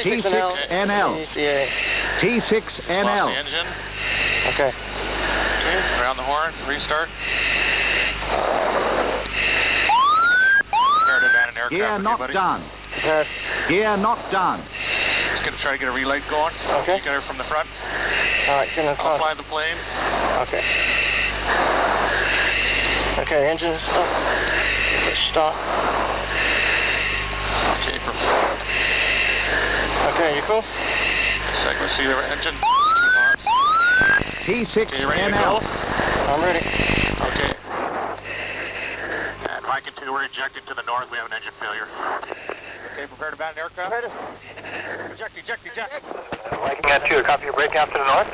T6NL. T6NL. The engine. Okay. Okay, around the horn, restart. Prepare to abandon aircraft. Gear not done. Prepared. Gear not done. Just going to try to get a relight going. Okay. Get her from the front. All right, get in the I'll front. fly the plane. Okay. Okay, engine stop. Stop. Okay, Okay, you cool? second, see the engine. T6NL. Okay, you ready to go? I'm ready. Okay. And Viking 2, we're ejecting to the north. We have an engine failure. Okay, prepare to abandon aircraft. Eject. Viking 2, copy your breakout to the north.